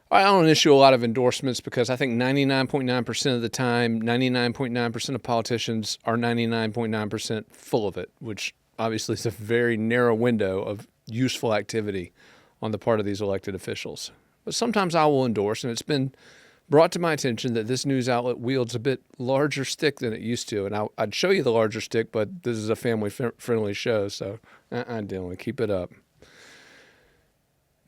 I don't issue a lot of endorsements because I think 99.9% of the time, 99.9% of politicians are 99.9% full of it, which obviously is a very narrow window of useful activity on the part of these elected officials. But sometimes I will endorse, and it's been brought to my attention that this news outlet wields a bit larger stick than it used to. And I'd show you the larger stick, but this is a family-friendly show, so Dylan, keep it up.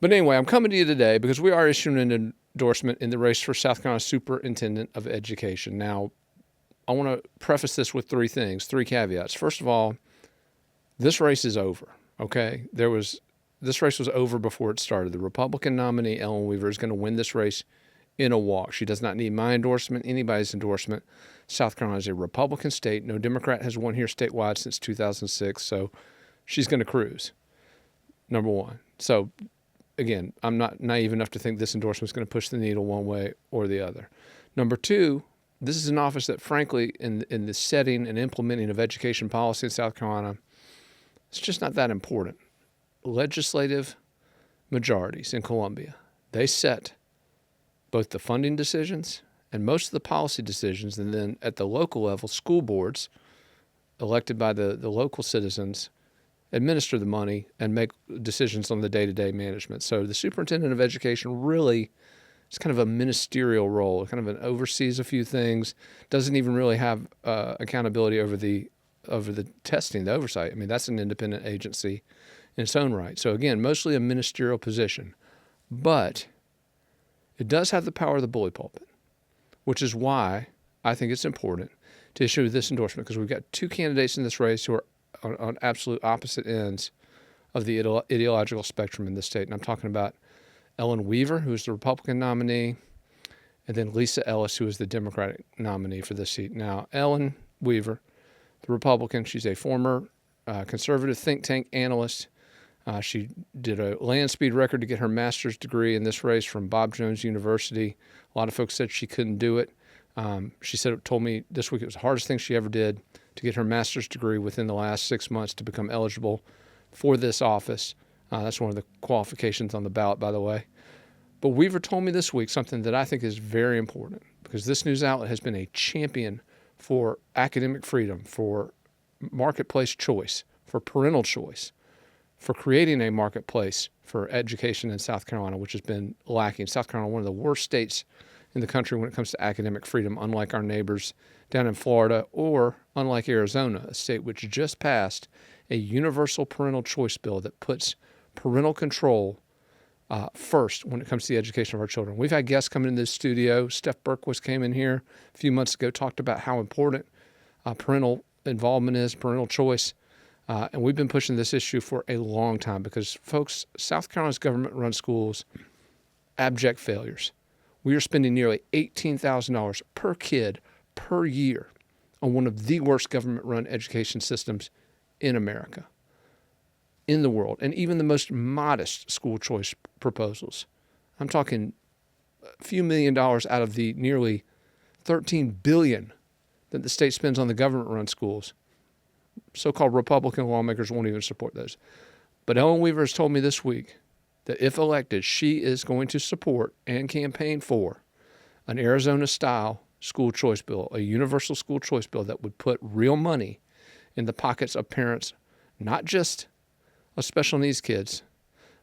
But anyway, I'm coming to you today because we are issuing an endorsement in the race for South Carolina Superintendent of Education. Now, I want to preface this with three caveats. First of all, this race is over, okay? This race was over before it started. The Republican nominee, Ellen Weaver, is going to win this race in a walk. She does not need my endorsement, anybody's endorsement. South Carolina is a Republican state. No Democrat has won here statewide since 2006, so she's going to cruise, number one. So, again, I'm not naive enough to think this endorsement is going to push the needle one way or the other. Number two, this is an office that, frankly, in the setting and implementing of education policy in South Carolina, it's just not that important. Legislative majorities in Columbia, they set both the funding decisions and most of the policy decisions, and then at the local level, school boards elected by the local citizens administer the money and make decisions on the day-to-day management. So the superintendent of education really is kind of a ministerial role, kind of an oversees a few things, doesn't even really have accountability over the testing, the oversight. I mean, that's an independent agency in its own right. So again, mostly a ministerial position, but it does have the power of the bully pulpit, which is why I think it's important to issue this endorsement, because we've got two candidates in this race who are on absolute opposite ends of the ideological spectrum in this state. And I'm talking about Ellen Weaver, who is the Republican nominee, and then Lisa Ellis, who is the Democratic nominee for this seat. Now, Ellen Weaver, the Republican, she's a former conservative think tank analyst. She did a land speed record to get her master's degree in this race from Bob Jones University. A lot of folks said she couldn't do it. She told me this week it was the hardest thing she ever did to get her master's degree within the last 6 months to become eligible for this office. That's one of the qualifications on the ballot, by the way. But Weaver told me this week something that I think is very important, because this news outlet has been a champion for academic freedom, for marketplace choice, for parental choice, for creating a marketplace for education in South Carolina, which has been lacking. South Carolina, one of the worst states in the country when it comes to academic freedom, unlike our neighbors down in Florida, or unlike Arizona, a state which just passed a universal parental choice bill that puts parental control first when it comes to the education of our children. We've had guests come into the studio. Steph Berquist came in here a few months ago, talked about how important parental involvement is, parental choice. And we've been pushing this issue for a long time because, folks, South Carolina's government-run schools, abject failures. We are spending nearly $18,000 per kid per year on one of the worst government-run education systems in America, in the world, and even the most modest school choice proposals. I'm talking a few $1 million out of the nearly $13 billion that the state spends on the government-run schools. So-called Republican lawmakers won't even support those. But Ellen Weaver has told me this week that if elected, she is going to support and campaign for an Arizona-style school choice bill, a universal school choice bill that would put real money in the pockets of parents, not just of special needs kids,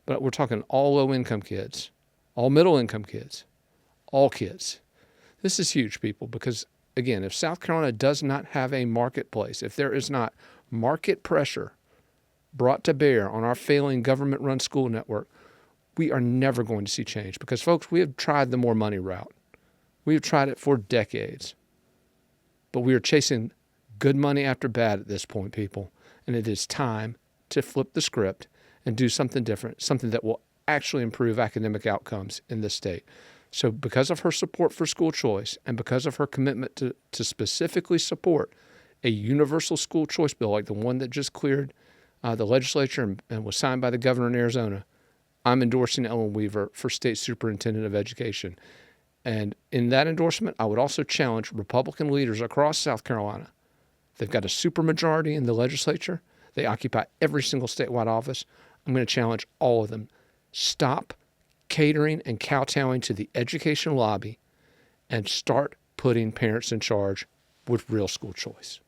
but we're talking all low-income kids, all middle-income kids, all kids. This is huge, people, because, again, if South Carolina does not have a marketplace, if there is not market pressure brought to bear on our failing government-run school network, we are never going to see change. Because, folks, we have tried the more money route. We have tried it for decades. But we are chasing good money after bad at this point, people. And it is time to flip the script and do something different, something that will actually improve academic outcomes in this state. So because of her support for school choice and because of her commitment to specifically support a universal school choice bill like the one that just cleared the legislature and was signed by the governor in Arizona, I'm endorsing Ellen Weaver for State Superintendent of Education. And in that endorsement, I would also challenge Republican leaders across South Carolina. They've got a supermajority in the legislature. They occupy every single statewide office. I'm going to challenge all of them. Stop catering and kowtowing to the education lobby and start putting parents in charge with real school choice.